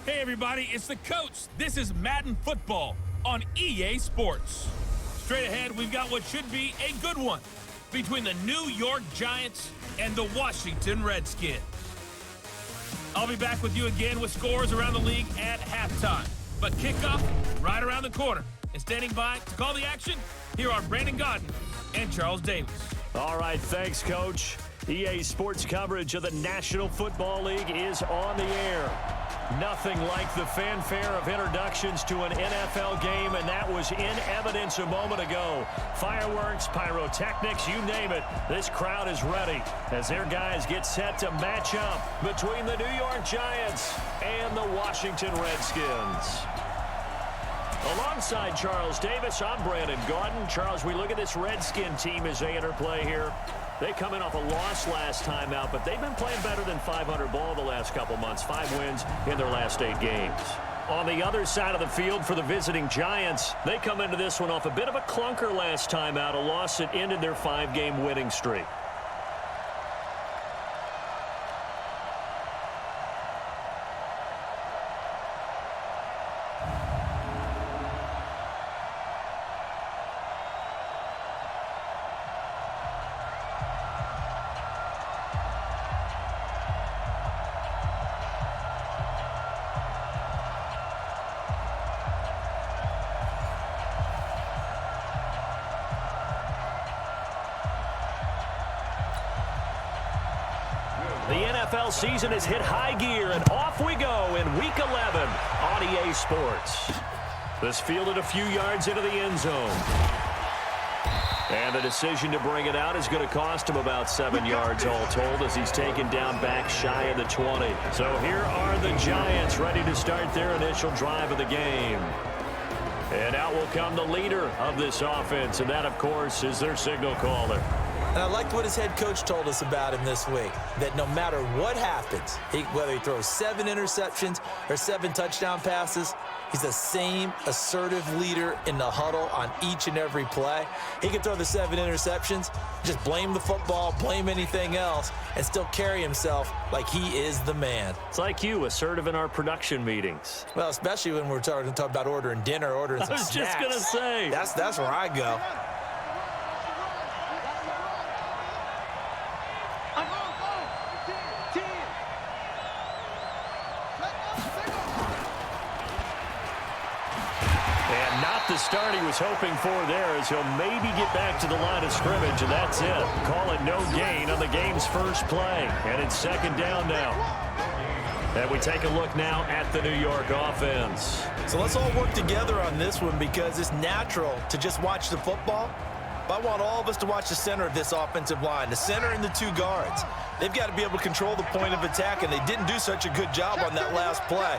Hey everybody, it's the coach. This is Madden Football on EA Sports. Straight ahead, we've got what should be a good one between the New York Giants and the Washington Redskins. I'll be back with you again with scores around the league at halftime. But kickoff right around the corner. And standing by to call the action, here are Brandon Godden and Charles Davis. All right, thanks, Coach. EA Sports coverage of the National Football League is on the air. Nothing like the fanfare of introductions to an NFL game, and that was in evidence a moment ago. Fireworks, pyrotechnics, you name it. This crowd is ready as their guys get set to match up between the New York Giants and the Washington Redskins. Alongside Charles Davis, I'm Brandon Godden. Charles, we look at this Redskin team as they interplay here. They come in off a loss last time out, but they've been playing better than 500 ball the last couple months. 5 wins in their last 8 games. On the other side of the field for the visiting Giants, they come into this one off a bit of a clunker last time out, a loss that ended their 5-game winning streak. The NFL season has hit high gear, and off we go in Week 11 on EA Sports. This fielded a few yards into the end zone. And the decision to bring it out is going to cost him about 7 yards all told as he's taken down back shy of the 20. So here are the Giants ready to start their initial drive of the game. And out will come the leader of this offense, and that, of course, is their signal caller. And I liked what his head coach told us about him this week, that no matter what happens, whether he throws 7 interceptions or 7 touchdown passes, he's the same assertive leader in the huddle on each and every play. He can throw the 7 interceptions, just blame the football, blame anything else, and still carry himself like he is the man. It's like you, assertive in our production meetings. Well, especially when we're talking about ordering dinner, ordering some snacks. I was just going to say. That's where I go. The start he was hoping for there as he'll maybe get back to the line of scrimmage, and that's it. Call it no gain on the game's first play, and it's 2nd down now. And we take a look now at the New York offense. So let's all work together on this one because it's natural to just watch the football. But I want all of us to watch the center of this offensive line, the center and the 2 guards. They've got to be able to control the point of attack, and they didn't do such a good job on that last play.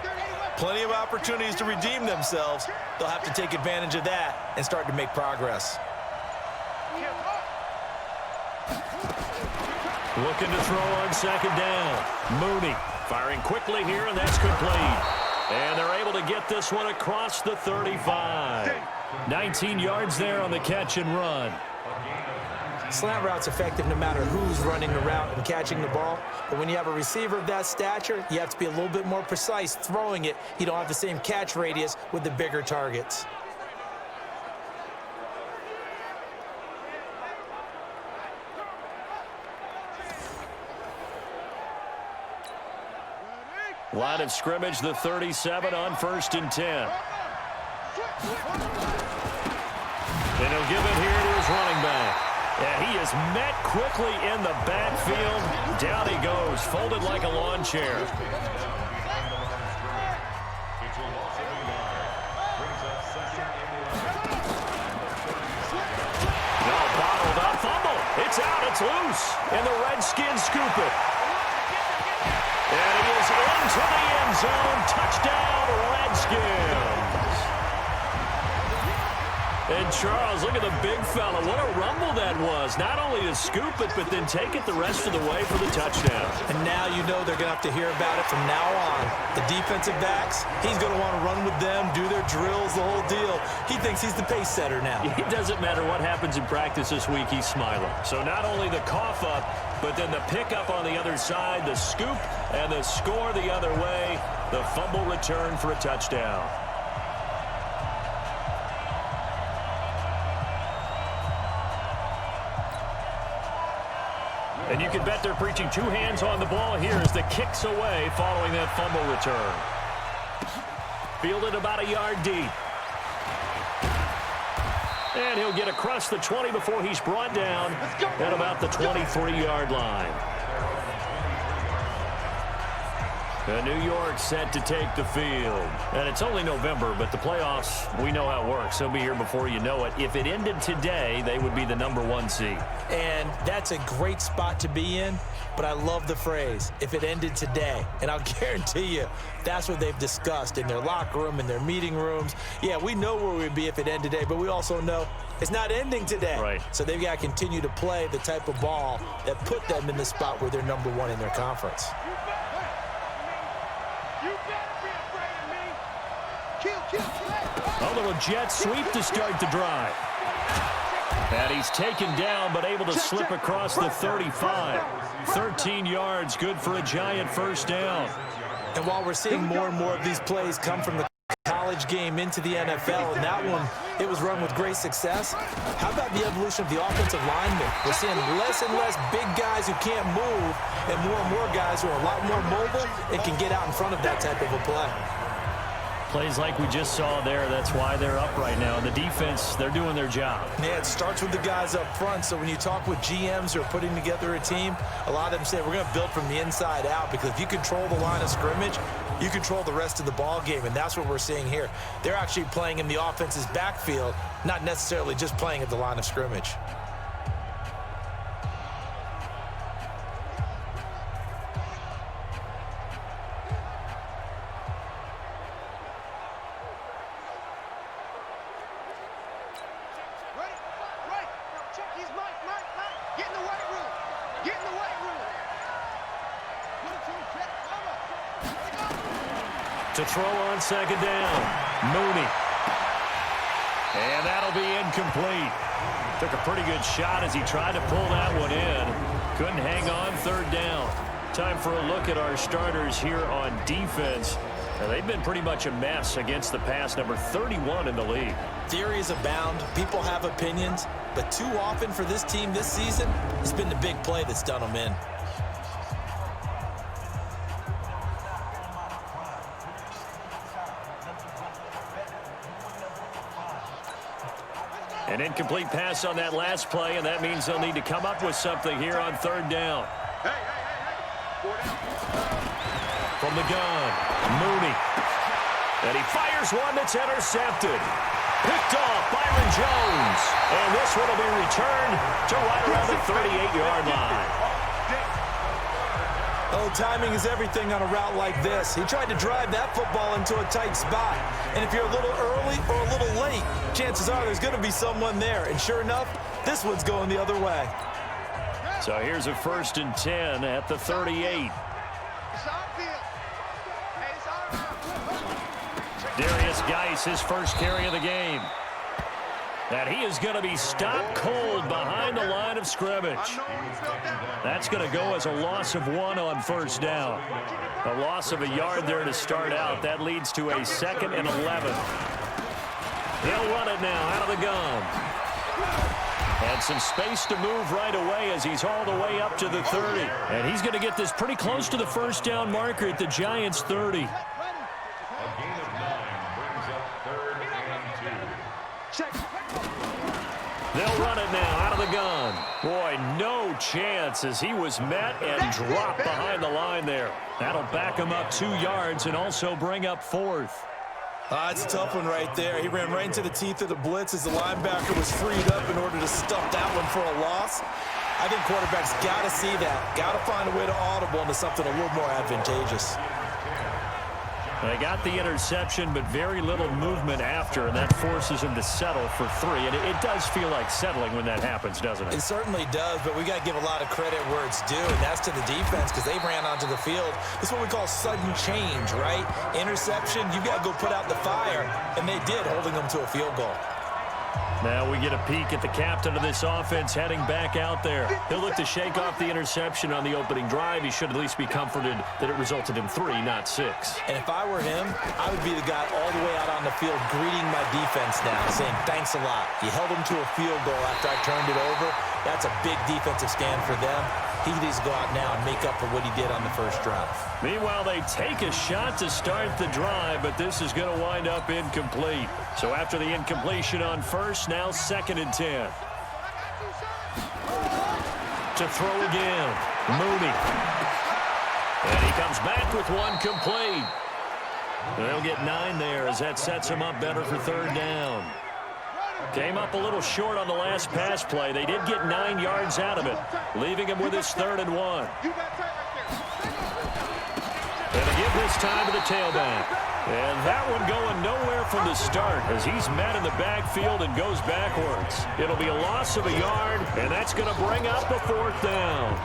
Plenty of opportunities to redeem themselves. They'll have to take advantage of that and start to make progress. Looking to throw on 2nd down. Mooney firing quickly here, and that's complete. And they're able to get this one across the 35. 19 yards there on the catch and run. Slant route's effective no matter who's running the route and catching the ball. But when you have a receiver of that stature, you have to be a little bit more precise throwing it. You don't have the same catch radius with the bigger targets. Line of scrimmage, the 37 on 1st and 10. And he'll give it here to his running back. And he is met quickly in the backfield. Down he goes, folded like a lawn chair. No, bottled up, fumble. It's out, it's loose. And the Redskins scoop it. And he is into the end zone. Touchdown, Redskins. And Charles, look at the big fella. What a rumble that was. Not only to scoop it, but then take it the rest of the way for the touchdown. And now you know they're going to have to hear about it from now on. The defensive backs, he's going to want to run with them, do their drills, the whole deal. He thinks he's the pace setter now. It doesn't matter what happens in practice this week, he's smiling. So not only the cough up, but then the pickup on the other side, the scoop, and the score the other way. The fumble return for a touchdown. And you can bet they're preaching two hands on the ball here as the kick's away following that fumble return. Fielded about a yard deep. And he'll get across the 20 before he's brought down at about the 23-yard line. And New York set to take the field. And it's only November, but the playoffs, we know how it works. They'll be here before you know it. If it ended today, they would be the #1 seed. And that's a great spot to be in, but I love the phrase, if it ended today. And I'll guarantee you, that's what they've discussed in their locker room, in their meeting rooms. Yeah, we know where we'd be if it ended today, but we also know it's not ending today. Right. So they've got to continue to play the type of ball that put them in the spot where they're #1 in their conference. A little jet sweep to start the drive. And he's taken down, but able to slip across the 35. 13 yards, good for a giant first down. And while we're seeing more and more of these plays come from the college game into the NFL, and that one, it was run with great success. How about the evolution of the offensive linemen? We're seeing less and less big guys who can't move and more guys who are a lot more mobile and can get out in front of that type of a play. Plays like we just saw there, that's why they're up right now. And the defense, they're doing their job. Yeah, it starts with the guys up front. So when you talk with GMs who are putting together a team, a lot of them say we're going to build from the inside out, because if you control the line of scrimmage, you control the rest of the ball game, and that's what we're seeing here. They're actually playing in the offense's backfield, not necessarily just playing at the line of scrimmage. To throw on second down, Mooney. And that'll be incomplete. Took a pretty good shot as he tried to pull that one in. Couldn't hang on third down. Time for a look at our starters here on defense. Now, they've been pretty much a mess against the pass, number 31 in the league. Theories abound. People have opinions. But too often for this team this season, it's been the big play that's done them in. An incomplete pass on that last play, and that means they'll need to come up with something here on third down. From the gun, Mooney. And he fires one that's intercepted. Picked off Byron Jones. And this one will be returned to right around the 38-yard line. Oh, timing is everything on a route like this. He tried to drive that football into a tight spot. And if you're a little early or a little late, chances are there's going to be someone there. And sure enough, this one's going the other way. So here's a 1st and 10 at the 38. Darius Geis, his first carry of the game. And he is going to be stopped cold behind the line of scrimmage. That's going to go as a loss of 1 on first down. A loss of a yard there to start out. That leads to a 2nd and 11. He'll run it now out of the gun. And some space to move right away as he's all the way up to the 30. And he's going to get this pretty close to the first down marker at the Giants' 30. They'll run it now out of the gun. Boy, no chance as he was met and dropped behind the line there. That'll back him up 2 yards and also bring up 4th. It's a tough one right there. He ran right into the teeth of the blitz as the linebacker was freed up in order to stuff that one for a loss. I think quarterbacks got to see that. Got to find a way to audible into something a little more advantageous. They got the interception, but very little movement after, and that forces him to settle for 3. And it does feel like settling when that happens, doesn't it? It certainly does, but we got to give a lot of credit where it's due, and that's to the defense because they ran onto the field. This is what we call sudden change, right? Interception, you got to go put out the fire, and they did, holding them to a field goal. Now we get a peek at the captain of this offense heading back out there. He'll look to shake off the interception on the opening drive. He should at least be comforted that it resulted in 3, not 6. And if I were him, I would be the guy all the way out on the field greeting my defense now, saying thanks a lot. You held them to a field goal after I turned it over. That's a big defensive stand for them. He needs to go out now and make up for what he did on the first drive. Meanwhile, they take a shot to start the drive, but this is going to wind up incomplete. So after the incompletion on first, now 2nd and 10. To throw again, Mooney. And he comes back with 1 complete. They'll get 9 there as that sets him up better for 3rd down. Came up a little short on the last pass play. They did get 9 yards out of it, leaving him with his 3rd and 1. And to give this time to the tailback. And that one going nowhere from the start as he's met in the backfield and goes backwards. It'll be a loss of a yard, and that's going to bring up a 4th down.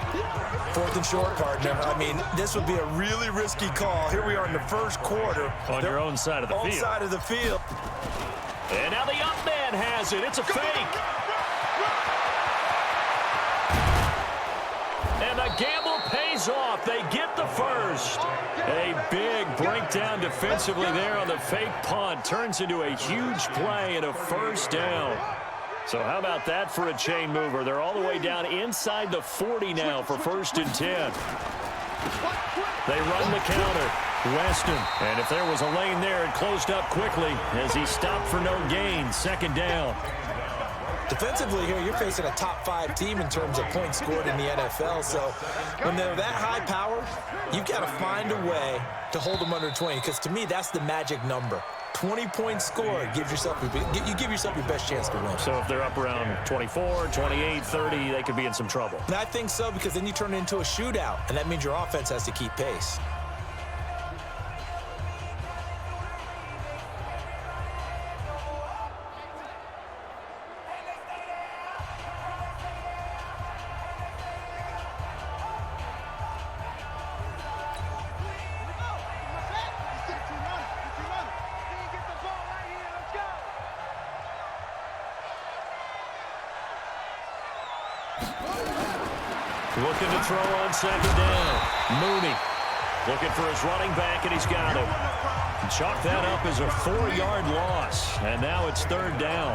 4th and short, partner. I mean, this would be a really risky call. Here we are in the first quarter. On your own side of the field. On side of the field. And now the up man has it. It's a fake. And the gamble pays off. They get the first. A big breakdown defensively there on the fake punt. Turns into a huge play and a 1st down. So how about that for a chain mover? They're all the way down inside the 40 now for 1st and 10. They run the counter. Weston. And if there was a lane there, it closed up quickly as he stopped for no gain. 2nd down. Defensively here, you're facing a top 5 team in terms of points scored in the NFL. So when they're that high powered, you've got to find a way to hold them under 20. Because to me, that's the magic number. 20 points scored gives yourself you give yourself your best chance to win. So if they're up around 24, 28, 30, they could be in some trouble. And I think so, because then you turn it into a shootout, and that means your offense has to keep pace. Looking to throw on 2nd down. Mooney looking for his running back, and he's got him. Chalk that up as a 4-yard loss, and now it's 3rd down.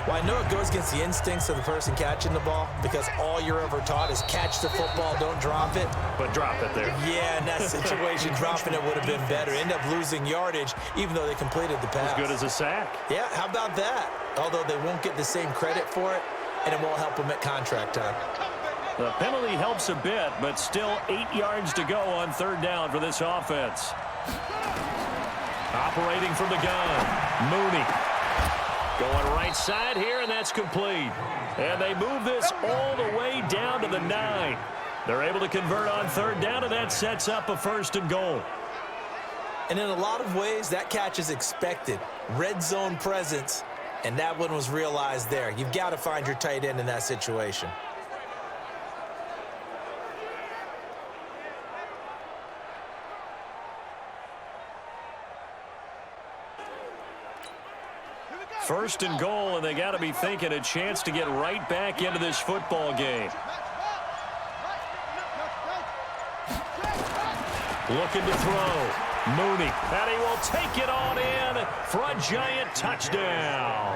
Well, I know it goes against the instincts of the person catching the ball because all you're ever taught is catch the football, don't drop it. But drop it there. Yeah, in that situation, dropping it would have been better. End up losing yardage, even though they completed the pass. As good as a sack. Yeah, how about that? Although they won't get the same credit for it, and it won't help them at contract time. The penalty helps a bit, but still 8 yards to go on 3rd down for this offense. Operating from the gun, Mooney. Going right side here, and that's complete. And they move this all the way down to the 9. They're able to convert on 3rd down, and that sets up a 1st and goal. And in a lot of ways, that catch is expected. Red zone presence, and that one was realized there. You've got to find your tight end in that situation. First and goal, and they got to be thinking a chance to get right back into this football game. Looking to throw. Mooney, and he will take it on in for a Giant touchdown.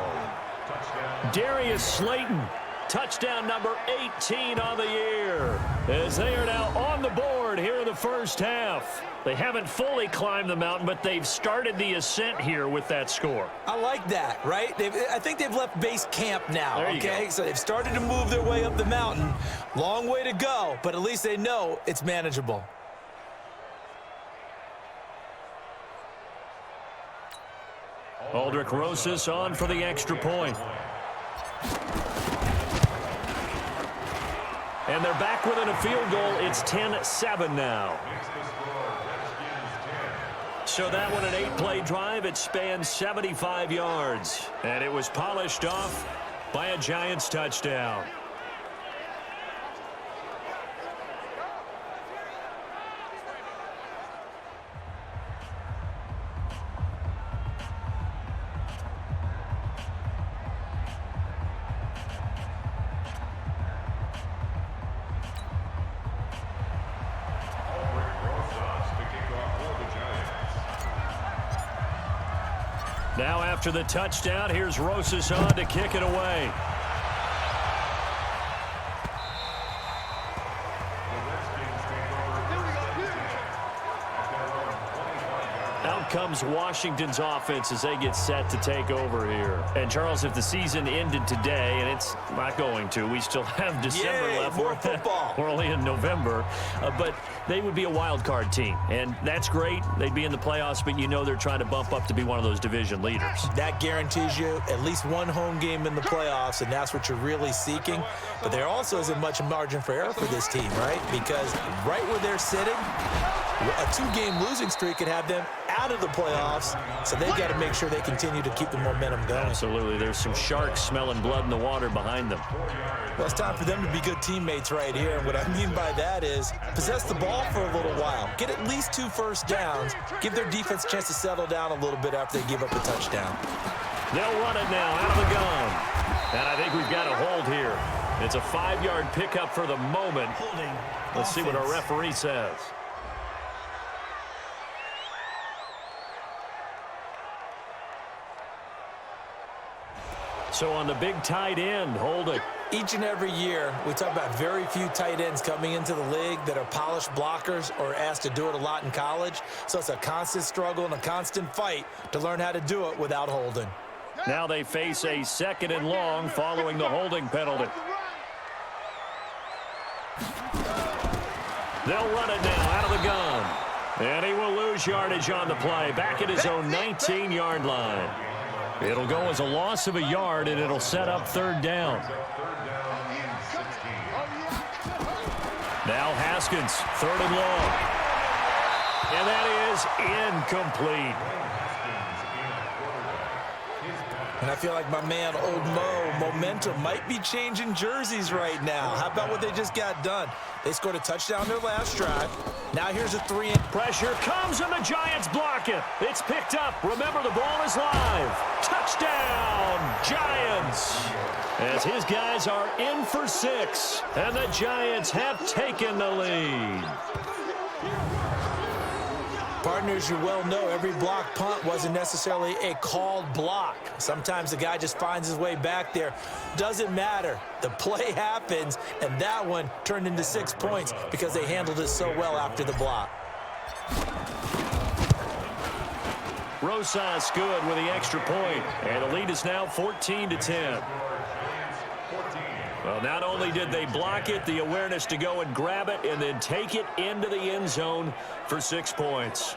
Darius Slayton, touchdown number 18 on the year, as they are now on the board here in the first half. They haven't fully climbed the mountain, but they've started the ascent here with that score. I like that, right? I think they've left base camp now, okay? So they've started to move their way up the mountain. Long way to go, but at least they know it's manageable. Aldrich Rosas on for the extra point. And they're back within a field goal. It's 10-7 now. So that one, an 8-play drive. It spans 75 yards. And it was polished off by a Giants touchdown. Now after the touchdown, here's Rosas on to kick it away. Out comes Washington's offense as they get set to take over here. And, Charles, if the season ended today, and it's not going to, we still have December left. More football. We're only in November. But they would be a wild card team, and that's great. They'd be in the playoffs, but you know they're trying to bump up to be one of those division leaders. That guarantees you at least one home game in the playoffs, and that's what you're really seeking. But there also isn't much margin for error for this team, right? Because right where they're sitting, a 2-game losing streak could have them out of the playoffs, so they've got to make sure they continue to keep the momentum going. Absolutely. There's some sharks smelling blood in the water behind them. Well, it's time for them to be good teammates right here, and what I mean by that is possess the ball for a little while, get at least 2 first downs, give their defense a chance to settle down a little bit after they give up a touchdown. They'll run it now out of the gun, and I think we've got a hold here. It's a 5-yard pickup for the moment. Let's see what our referee says. So on the big tight end, holding. Each and every year, we talk about very few tight ends coming into the league that are polished blockers or asked to do it a lot in college. So it's a constant struggle and a constant fight to learn how to do it without holding. Now they face a 2nd and long following the holding penalty. They'll run it now out of the gun. And he will lose yardage on the play. Back at his own 19-yard line. It'll go as a loss of a yard, and it'll set up 3rd down. Now Haskins, 3rd and long. And that is incomplete. And I feel like my man, Old Mo, momentum might be changing jerseys right now. How about what they just got done? They scored a touchdown their last drive. Now here's a 3 and pressure comes, and the Giants block it. It's picked up. Remember, the ball is live. Touchdown, Giants. As his guys are in for 6, and the Giants have taken the lead. Partners, you well know every block punt wasn't necessarily a called block. Sometimes the guy just finds his way back there. Doesn't matter. The play happens, and that one turned into 6 points because they handled it so well after the block. Rosas good with the extra point, and the lead is now 14-10. Well, not only did they block it, the awareness to go and grab it and then take it into the end zone for 6 points.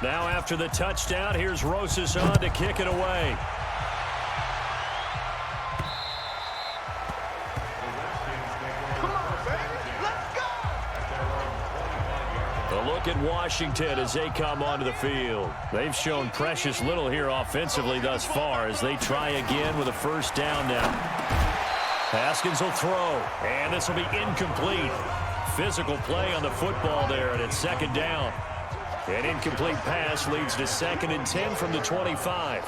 Now after the touchdown, here's Rosas on to kick it away. A look at Washington as they come onto the field. They've shown precious little here offensively thus far as they try again with a first down now. Haskins will throw, and this will be incomplete. Physical play on the football there, and it's second down. An incomplete pass leads to 2nd and 10 from the 25.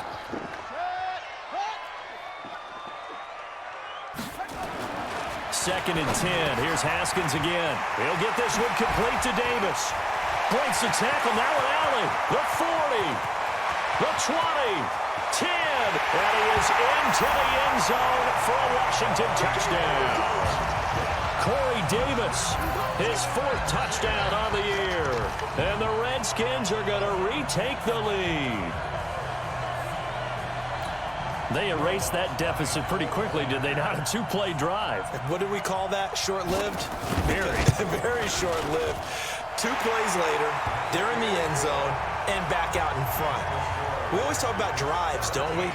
Second and 10. Here's Haskins again. He'll get this one complete to Davis. Breaks the tackle. Now with Alley. The 40. The 20. 10. And he is into the end zone for a Washington touchdown. Corey Davis, his 4th touchdown on the year. And the Redskins are going to retake the lead. They erased that deficit pretty quickly, did they not? A 2-play drive. What do we call that? Short-lived? Very. Very short-lived. 2 plays later, they're in the end zone and back out in front. We always talk about drives, don't we?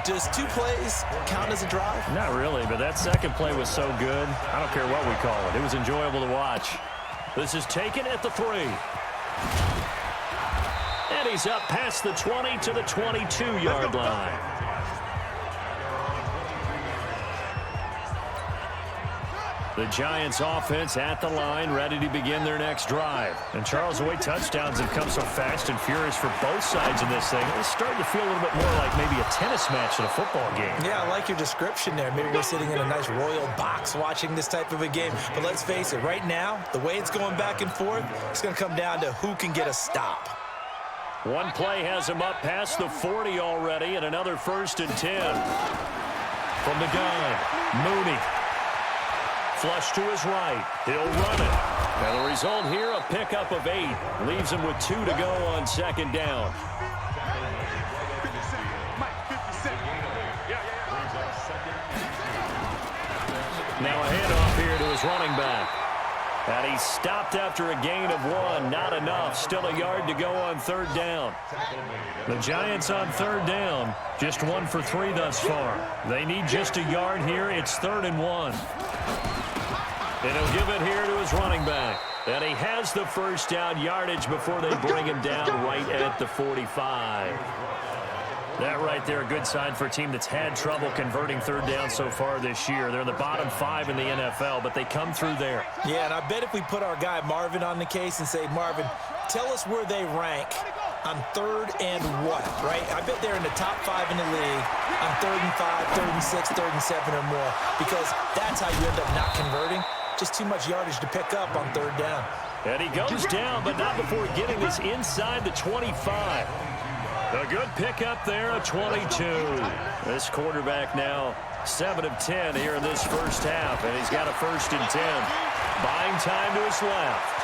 Does 2 plays count as a drive? Not really, but that second play was so good. I don't care what we call it. It was enjoyable to watch. This is taken at the 3. And he's up past the 20 to the 22-yard line. The Giants offense at the line, ready to begin their next drive. And Charles, the way touchdowns have come so fast and furious for both sides in this thing, it's starting to feel a little bit more like maybe a tennis match than a football game. Yeah, I like your description there. Maybe we're sitting in a nice royal box watching this type of a game. But let's face it, right now, the way it's going back and forth, it's going to come down to who can get a stop. One play has him up past the 40 already, and another 1st and 10. From the gun, Mooney. Flush to his right. He'll run it. And the result here, a pickup of 8. Leaves him with 2 to go on 2nd down. Now a handoff here to his running back. And he stopped after a gain of 1. Not enough. Still a yard to go on 3rd down. The Giants on 3rd down. Just 1 for 3 thus far. They need just a yard here. It's 3rd and 1. And he'll give it here to his running back. And he has the first down yardage before they bring him down right at the 45. That right there, a good sign for a team that's had trouble converting 3rd down so far this year. They're in the bottom 5 in the NFL, but they come through there. Yeah, and I bet if we put our guy Marvin on the case and say, Marvin, tell us where they rank on 3rd and what, right? I bet they're in the top 5 in the league on 3rd and 5, 3rd and 6, 3rd and 7 or more, because that's how you end up not converting. Just too much yardage to pick up on 3rd down. And he goes down, but not before getting this inside the 25. A good pickup there, a 22. This quarterback now 7 of 10 here in this first half, and he's got a 1st and 10. Buying time to his left.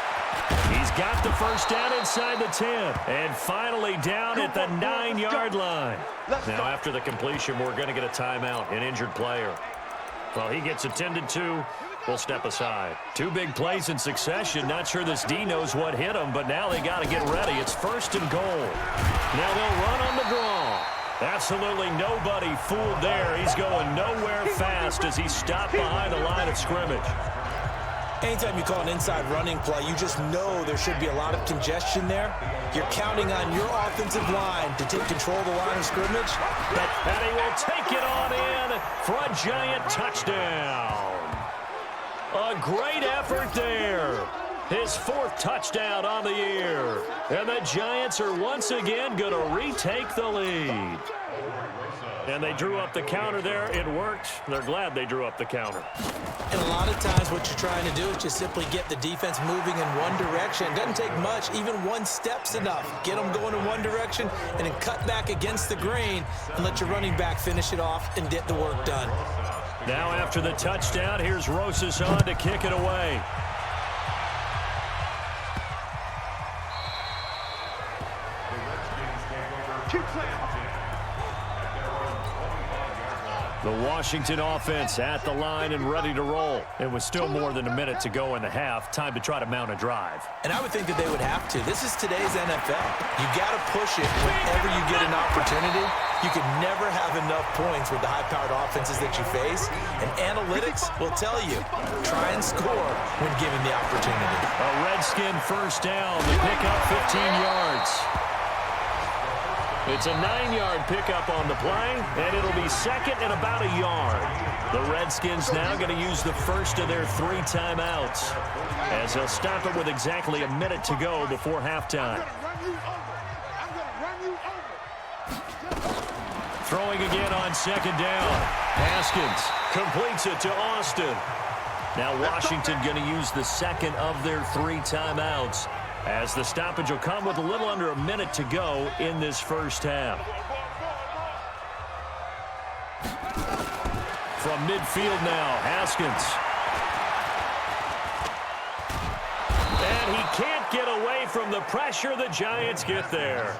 He's got the first down inside the 10, and finally down at the 9-yard line. Now after the completion, we're going to get a timeout, an injured player. Well, he gets attended to. We'll step aside. 2 big plays in succession. Not sure this D knows what hit him, but now they got to get ready. It's 1st and goal. Now they'll run on the draw. Absolutely nobody fooled there. He's going nowhere fast as he stopped behind the line of scrimmage. Anytime you call an inside running play, you just know there should be a lot of congestion there. You're counting on your offensive line to take control of the line of scrimmage. And he will take it on in for a Giant touchdown. A great effort there. His 4th touchdown on the year. And the Giants are once again going to retake the lead. And they drew up the counter there. It worked. They're glad they drew up the counter. And a lot of times what you're trying to do is just simply get the defense moving in one direction. It doesn't take much. Even 1 step's enough. Get them going in one direction and then cut back against the grain and let your running back finish it off and get the work done. Now after the touchdown, here's Rosas on to kick it away. The Washington offense at the line and ready to roll. It was still more than a minute to go in the half. Time to try to mount a drive. And I would think that they would have to. This is today's NFL. You got to push it whenever you get an opportunity. You can never have enough points with the high-powered offenses that you face. And analytics will tell you, try and score when given the opportunity. A Redskin first down. The pickup 15 yards. It's a 9-yard pickup on the play, and it'll be second and about a yard. The Redskins now going to use the first of their 3 timeouts, as they'll stop it with exactly a minute to go before halftime. Throwing again on second down. Haskins completes it to Austin. Now Washington going to use the second of their 3 timeouts, as the stoppage will come with a little under a minute to go in this first half. From midfield now, Haskins. And he can't get away from the pressure. The Giants get there.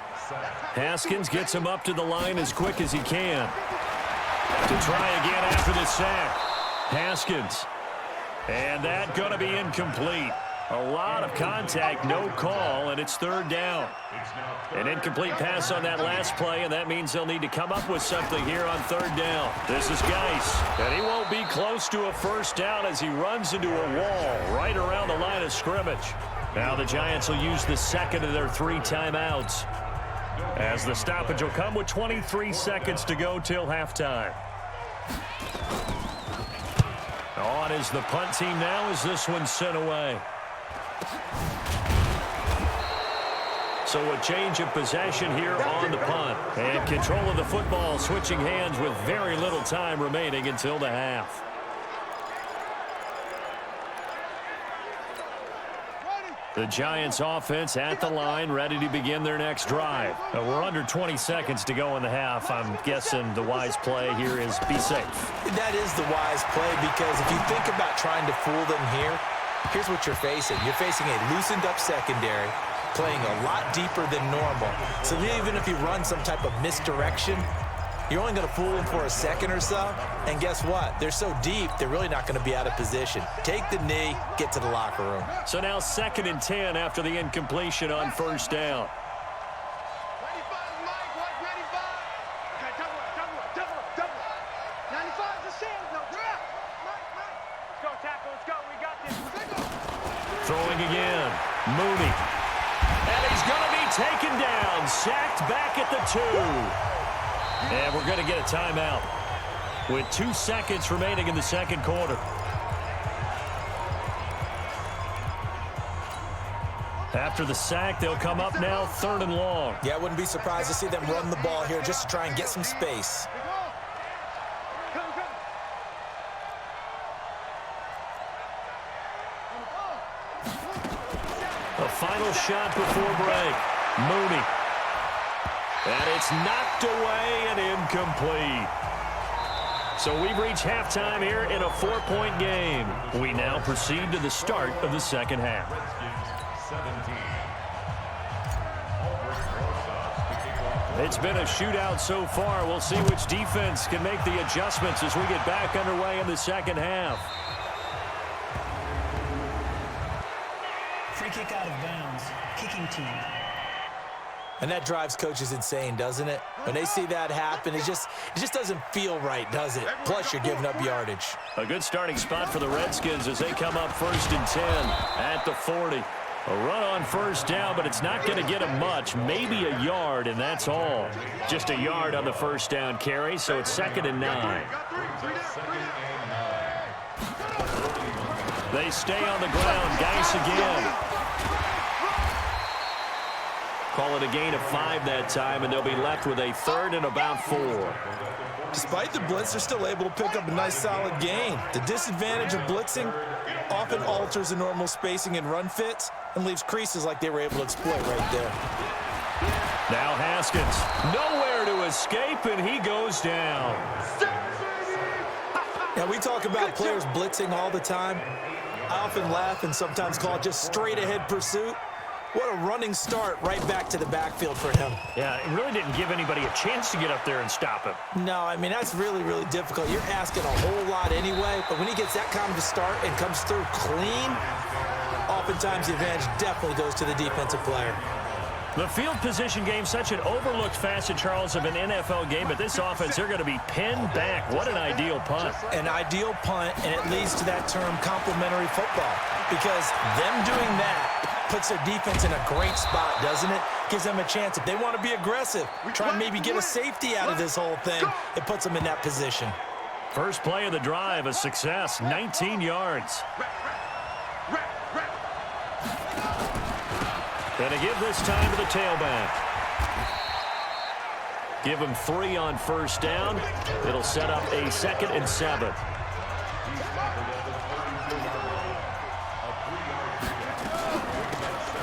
Haskins gets him up to the line as quick as he can. To try again after the sack. Haskins. And that going to be incomplete. A lot of contact, no call, and it's third down. An incomplete pass on that last play, and that means they'll need to come up with something here on third down. This is Geis, and he won't be close to a first down as he runs into a wall right around the line of scrimmage. Now the Giants will use the second of their 3 timeouts, as the stoppage will come with 23 seconds to go till halftime. On is the punt team now as this one's sent away. So a change of possession here on the punt. And control of the football switching hands with very little time remaining until the half. The Giants offense at the line, ready to begin their next drive. We're under 20 seconds to go in the half. I'm guessing the wise play here is be safe. That is the wise play, because if you think about trying to fool them here, here's what you're facing. You're facing a loosened up secondary, playing a lot deeper than normal. So even if you run some type of misdirection, you're only going to fool them for a second or so. And guess what? They're so deep, they're really not going to be out of position. Take the knee, get to the locker room. So now 2nd and 10 after the incompletion on first down. Throwing again, Mooney. And he's going to be taken down, sacked back at the 2. And we're going to get a timeout with 2 seconds remaining in the second quarter. After the sack, they'll come up now 3rd and long. Yeah, I wouldn't be surprised to see them run the ball here just to try and get some space. A final shot before break. Mooney. And it's knocked away and incomplete. So we've reached halftime here in a 4-point game. We now proceed to the start of the second half. It's been a shootout so far. We'll see which defense can make the adjustments as we get back underway in the second half. Free kick out of bounds. Kicking team. And that drives coaches insane, doesn't it? When they see that happen, it just doesn't feel right, does it? Plus, you're giving up yardage. A good starting spot for the Redskins as they come up 1st and 10 at the 40. A run on first down, but it's not going to get them much. Maybe a yard, and that's all. Just a yard on the first down carry, so it's 2nd and 9. They stay on the ground. Geis again. Call it a gain of 5 that time, and they'll be left with a 3rd and about 4. Despite the blitz, they're still able to pick up a nice, solid gain. The disadvantage of blitzing often alters the normal spacing and run fits and leaves creases like they were able to exploit right there. Now Haskins, nowhere to escape, and he goes down. Now, we talk about players blitzing all the time. I often laugh and sometimes call it just straight-ahead pursuit. What a running start right back to the backfield for him. Yeah, it really didn't give anybody a chance to get up there and stop him. No, I mean, that's really, really difficult. You're asking a whole lot anyway, but when he gets that kind of a start and comes through clean, oftentimes the advantage definitely goes to the defensive player. The field position game, such an overlooked facet, Charles, of an NFL game, but this offense, they're going to be pinned back. What an ideal punt. An ideal punt, and it leads to that term complementary football, because them doing that puts their defense in a great spot, doesn't it? Gives them a chance. If they want to be aggressive, try and maybe get a safety out of this whole thing, it puts them in that position. First play of the drive, a success, 19 yards. And to give this time to the tailback. Give him 3 on first down. It'll set up a 2nd and 7.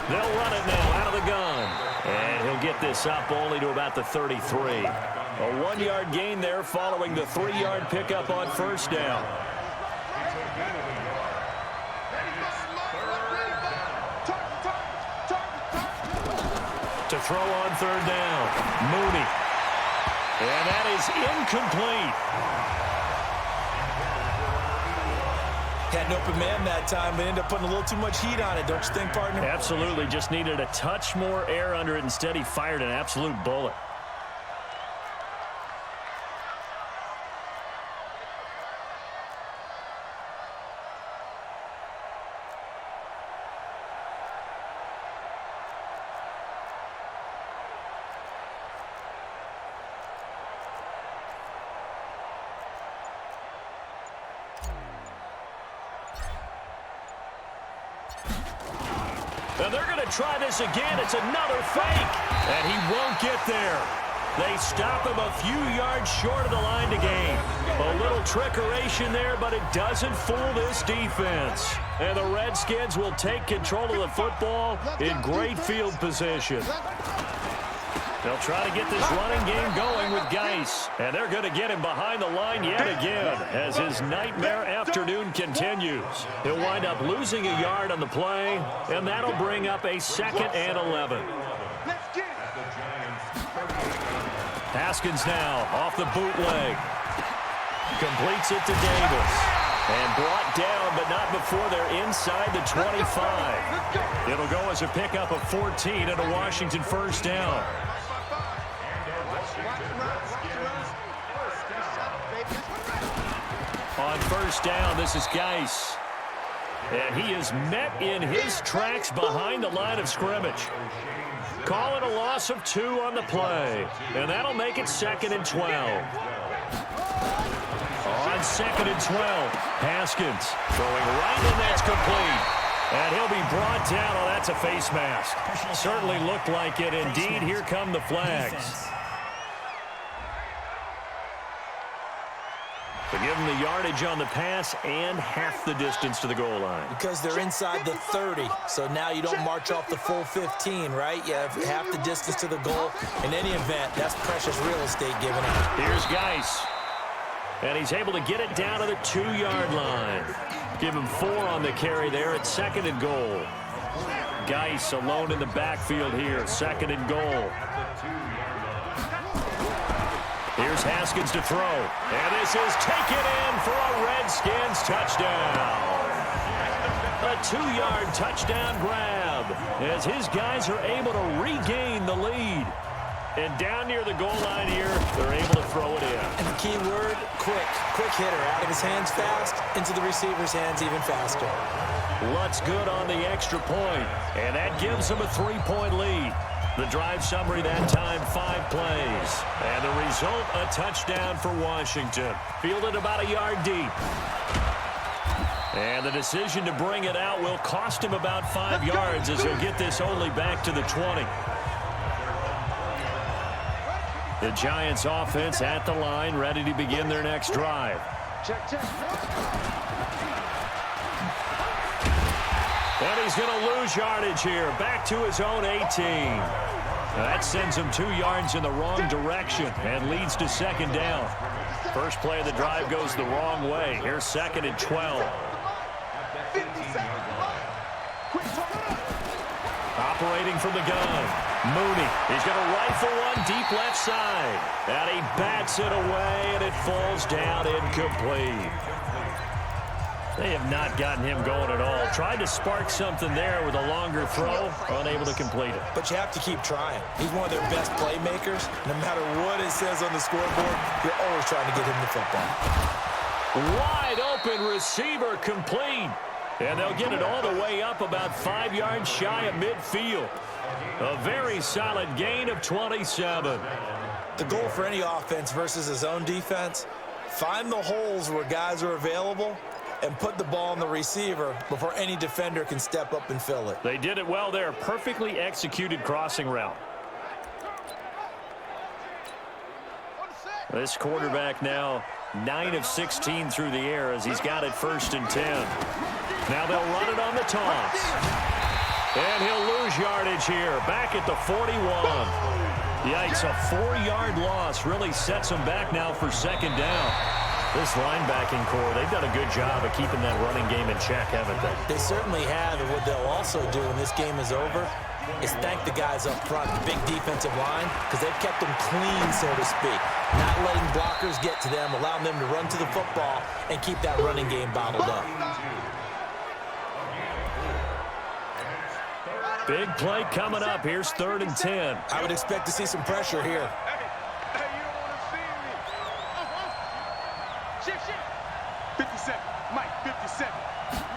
They'll run it now out of the gun. And he'll get this up only to about the 33. A 1-yard gain there following the 3-yard pickup on first down. To throw on third down, Mooney. And that is incomplete. Had an open man that time, but ended up putting a little too much heat on it, don't you think, partner? Absolutely. Just needed a touch more air under it. Instead, he fired an absolute bullet. And they're going to try this again. It's another fake. And he won't get there. They stop him a few yards short of the line to gain. A little trickeration there, but it doesn't fool this defense. And the Redskins will take control of the football in great field position. They'll try to get this running game going with Geis. And they're going to get him behind the line yet again as his nightmare afternoon continues. He'll wind up losing a yard on the play, and that'll bring up a 2nd and 11. Haskins now off the bootleg. Completes it to Davis. And brought down, but not before they're inside the 25. It'll go as a pickup of 14 and a Washington first down. On first down, this is Geis. And he is met in his tracks behind the line of scrimmage. Call it a loss of 2 on the play. And that'll make it 2nd and 12. On 2nd and 12, Haskins throwing right, and that's complete. And he'll be brought down. Oh, that's a face mask. Certainly looked like it. Indeed, here come the flags. To give them the yardage on the pass and half the distance to the goal line. Because they're inside the 30, so now you don't march off the full 15, right? You have half the distance to the goal. In any event, that's precious real estate given up. Here's Geis. And he's able to get it down to the 2-yard line. Give him 4 on the carry there at 2nd and goal. Geis alone in the backfield here, 2nd and goal. Here's Haskins to throw. And this is taken in for a Redskins touchdown. A 2-yard touchdown grab as his guys are able to regain the lead. And down near the goal line here, they're able to throw it in. And the key word, quick. Quick hitter. Out of his hands fast, into the receiver's hands even faster. Lutz good on the extra point, and that gives them a 3-point lead. The drive summary that time, 5 plays. And the result, a touchdown for Washington. Fielded about a yard deep. And the decision to bring it out will cost him about 5 yards as he'll get this only back to the 20. The Giants offense at the line, ready to begin their next drive. And he's going to lose yardage here. Back to his own 18. That sends him 2 yards in the wrong direction and leads to 2nd down. First play of the drive goes the wrong way. Here's 2nd and 12. Operating from the gun, Mooney. He's going to rifle one deep left side. And he bats it away, and it falls down incomplete. They have not gotten him going at all. Tried to spark something there with a longer throw, unable to complete it. But you have to keep trying. He's one of their best playmakers. No matter what it says on the scoreboard, you're always trying to get him the football. Wide open receiver complete. And they'll get it all the way up about 5 yards shy of midfield. A very solid gain of 27. The goal for any offense versus his own defense, find the holes where guys are available and put the ball on the receiver before any defender can step up and fill it. They did it well there. Perfectly executed crossing route. This quarterback now 9 of 16 through the air as he's got it 1st and 10. Now they'll run it on the toss. And he'll lose yardage here. Back at the 41. Yikes, a 4-yard loss really sets him back now for 2nd down. This linebacking core, they've done a good job of keeping that running game in check, haven't they? They certainly have, and what they'll also do when this game is over is thank the guys up front, the big defensive line, because they've kept them clean, so to speak. Not letting blockers get to them, allowing them to run to the football and keep that running game bottled up. Big play coming up. Here's 3rd and 10. I would expect to see some pressure here.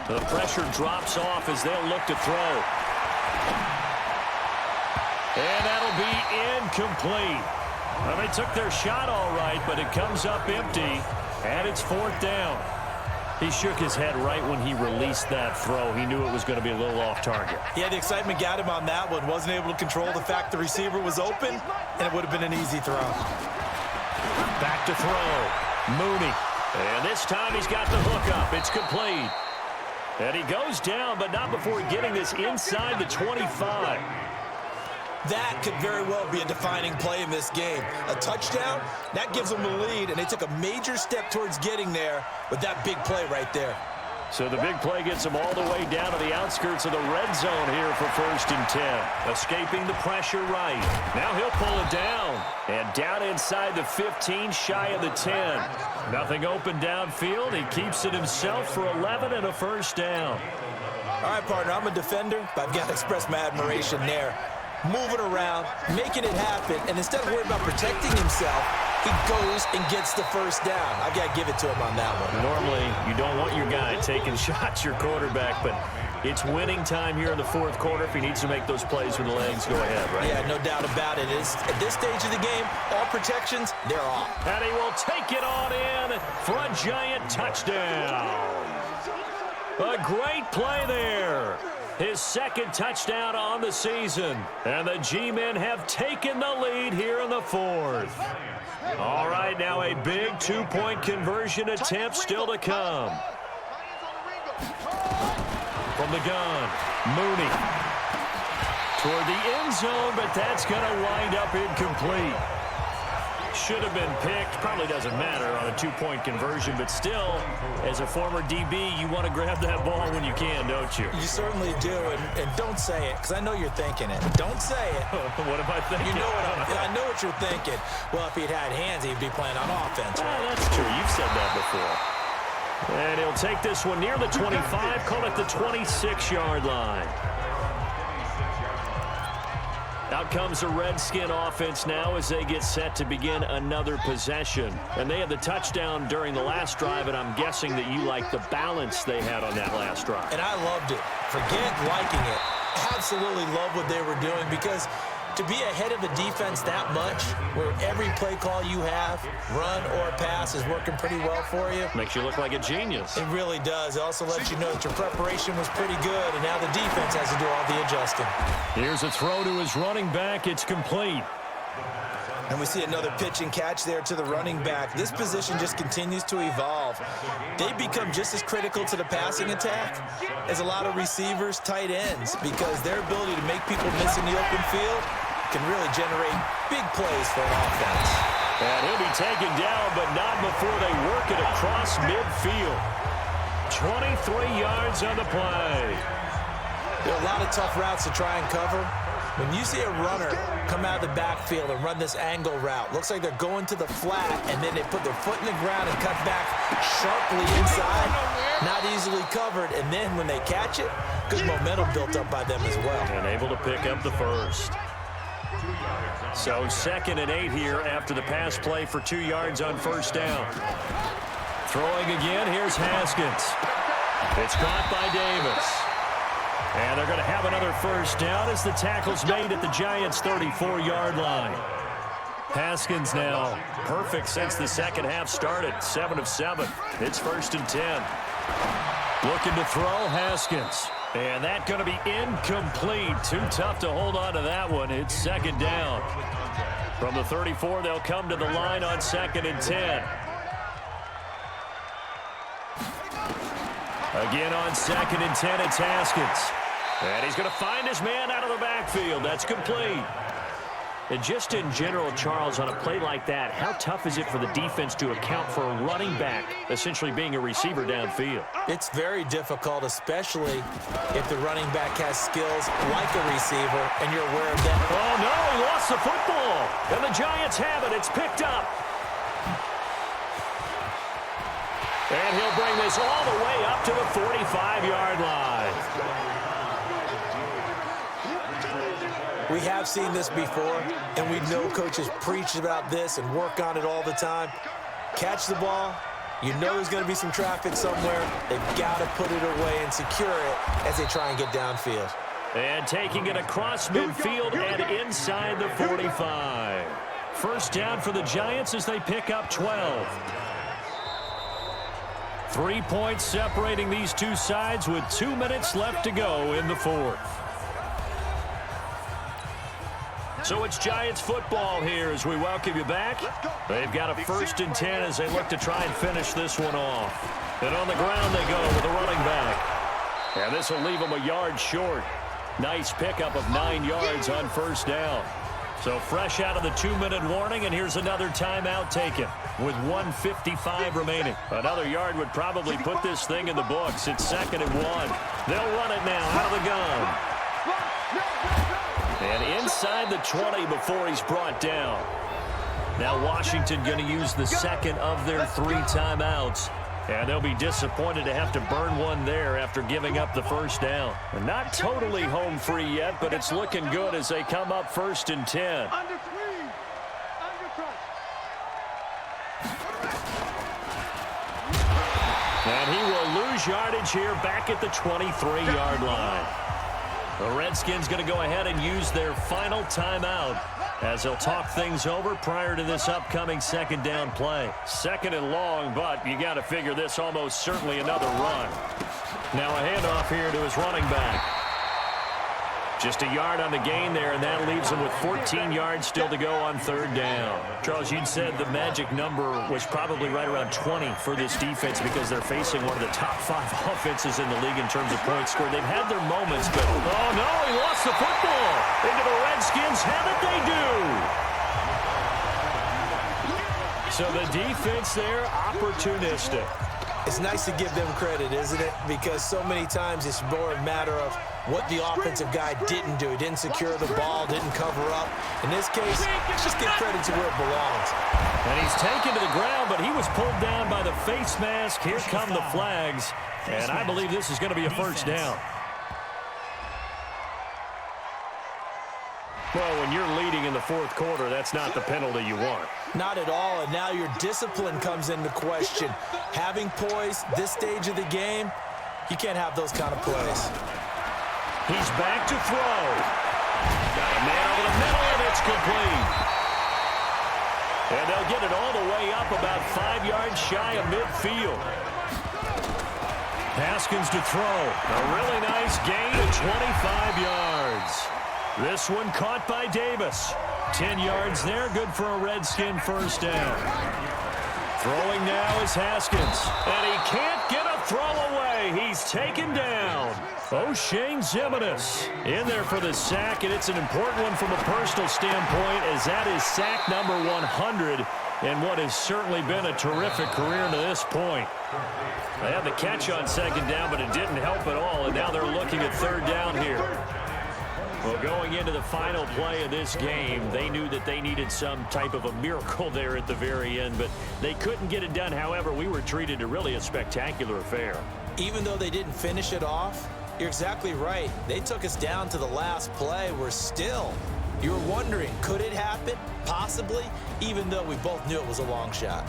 The pressure drops off as they'll look to throw. And that'll be incomplete. Well, they took their shot all right, but it comes up empty, and it's 4th down. He shook his head right when he released that throw. He knew it was going to be a little off target. Yeah, the excitement got him on that one. Wasn't able to control the fact the receiver was open, and it would have been an easy throw. Back to throw. Mooney. And this time he's got the hook up. It's complete. And he goes down, but not before getting this inside the 25. That could very well be a defining play in this game. A touchdown, that gives them the lead, and they took a major step towards getting there with that big play right there. So the big play gets them all the way down to the outskirts of the red zone here for 1st and 10. Escaping the pressure right. Now he'll pull it down. And down inside the 15, shy of the 10. Nothing open downfield. He keeps it himself for 11 and a 1st down. All right, partner, I'm a defender, but I've got to express my admiration there. Moving around, making it happen, and instead of worrying about protecting himself, he goes and gets the 1st down. I've got to give it to him on that one. Normally, you don't want your guy taking shots, your quarterback, but it's winning time here in the 4th quarter. If he needs to make those plays with the legs, go ahead, right? Yeah, no doubt about it. At this stage of the game, all protections, they're off. And he will take it on in for a giant touchdown. A great play there. His 2nd touchdown on the season. And the G-men have taken the lead here in the 4th. All right, now a big 2-point conversion attempt still to come. From the gun, Mooney. Toward the end zone, but that's going to wind up incomplete. Should have been picked. Probably doesn't matter on a 2-point conversion, but still, as a former DB, you want to grab that ball when you can, don't you? You certainly do, and don't say it, because I know you're thinking it. Don't say it. What am I thinking? You know I know what you're thinking. Well, if he'd had hands, he'd be playing on offense. Right? That's true. You've said that before. And he'll take this one near the 25, call it the 26-yard line. Out comes the Redskin offense now as they get set to begin another possession. And they had the touchdown during the last drive, and I'm guessing that you like the balance they had on that last drive. And I loved it. Forget liking it. Absolutely love what they were doing, because to be ahead of a defense that much, where every play call you have, run or pass, is working pretty well for you. Makes you look like a genius. It really does. It also lets you know that your preparation was pretty good, and now the defense has to do all the adjusting. Here's a throw to his running back. It's complete. And we see another pitch and catch there to the running back. This position just continues to evolve. They become just as critical to the passing attack as a lot of receivers, tight ends, because their ability to make people miss in the open field can really generate big plays for an offense. And he'll be taken down, but not before they work it across midfield. 23 yards on the play. There are a lot of tough routes to try and cover. When you see a runner come out of the backfield and run this angle route, looks like they're going to the flat, and then they put their foot in the ground and cut back sharply inside, not easily covered, and then when they catch it, good momentum built up by them as well. And able to pick up the first. So 2nd and 8 here after the pass play for 2 yards on first down. Throwing again, here's Haskins. It's caught by Davis. And they're going to have another first down as the tackle's made at the Giants' 34-yard line. Haskins now perfect since the second half started. 7 of 7. It's 1st and 10. Looking to throw, Haskins. And that's going to be incomplete. Too tough to hold on to that one. It's 2nd down. From the 34, they'll come to the line on 2nd and 10. Again on 2nd and 10, it's Haskins. And he's going to find his man out of the backfield. That's complete. And just in general, Charles, on a play like that, how tough is it for the defense to account for a running back essentially being a receiver downfield? It's very difficult, especially if the running back has skills like a receiver and you're aware of that. Oh, no, he lost the football. And the Giants have it. It's picked up. And he'll bring this all the way up to the 45-yard line. We have seen this before, and we know coaches preach about this and work on it all the time. Catch the ball. You know there's going to be some traffic somewhere. They've got to put it away and secure it as they try and get downfield. And taking it across midfield and inside the 45. First down for the Giants as they pick up 12. 3 points separating these two sides with 2 minutes left to go in the fourth. So it's Giants football here as we welcome you back. They've got a 1st and 10 as they look to try and finish this one off. And on the ground they go with a running back. And this will leave them a yard short. Nice pickup of 9 yards on first down. So fresh out of the 2-minute warning, and here's another timeout taken with 1:55 remaining. Another yard would probably put this thing in the books. It's 2nd and 1. They'll run it now out of the gun. And inside the 20 before he's brought down. Now Washington going to use the second of their 3 timeouts. And they'll be disappointed to have to burn one there after giving up the first down. And not totally home free yet, but it's looking good as they come up 1st and 10. And he will lose yardage here back at the 23-yard line. The Redskins going to go ahead and use their final timeout as they'll talk things over prior to this upcoming 2nd down play. 2nd and long, but you got to figure this almost certainly another run. Now a handoff here to his running back. Just a yard on the gain there, and that leaves him with 14 yards still to go on 3rd down. Charles, you'd said the magic number was probably right around 20 for this defense because they're facing one of the top 5 offenses in the league in terms of points scored. They've had their moments, but oh no, he lost the football. Into the Redskins have it, they do. So the defense there, opportunistic. It's nice to give them credit, isn't it? Because so many times it's more a matter of what the offensive guy didn't do. He didn't secure the ball, didn't cover up. In this case, let's just give credit to where it belongs. And he's taken to the ground, but he was pulled down by the face mask. Here come the flags. And I believe this is going to be a first down. Well, when you're leading in the 4th quarter, that's not the penalty you want. Not at all, and now your discipline comes into question. Having poise this stage of the game, you can't have those kind of plays. He's back to throw. Got a man over the middle, and it's complete. And they'll get it all the way up about 5 yards shy of midfield. Haskins to throw. A really nice gain of 25 yards. This one caught by Davis. 10 yards there, good for a Redskin first down. Throwing now is Haskins. And he can't get a throw away. He's taken down. O'Shane Zimenez in there for the sack, and it's an important one from a personal standpoint as that is sack number 100. in what has certainly been a terrific career to this point. They had the catch on second down, but it didn't help at all, and now they're looking at third down here. Well, going into the final play of this game, they knew that they needed some type of a miracle there at the very end, but they couldn't get it done. However, we were treated to really a spectacular affair. Even though they didn't finish it off, you're exactly right. They took us down to the last play. We're still, you were wondering, could it happen? Possibly, even though we both knew it was a long shot.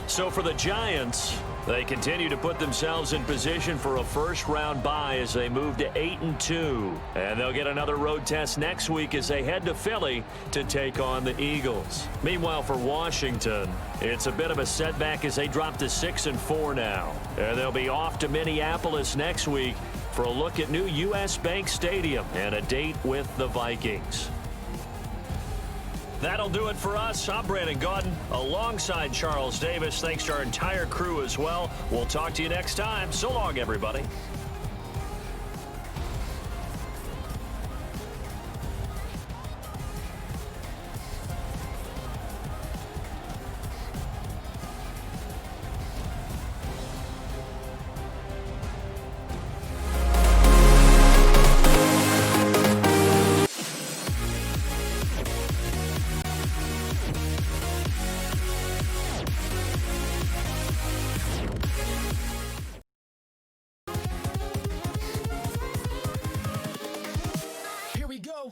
So for the Giants, they continue to put themselves in position for a first-round bye as they move to 8-2. And they'll get another road test next week as they head to Philly to take on the Eagles. Meanwhile, for Washington, it's a bit of a setback as they drop to 6-4 now. And they'll be off to Minneapolis next week for a look at new U.S. Bank Stadium and a date with the Vikings. That'll do it for us. I'm Brandon Gaudin alongside Charles Davis. Thanks to our entire crew as well. We'll talk to you next time. So long, everybody. Here we go.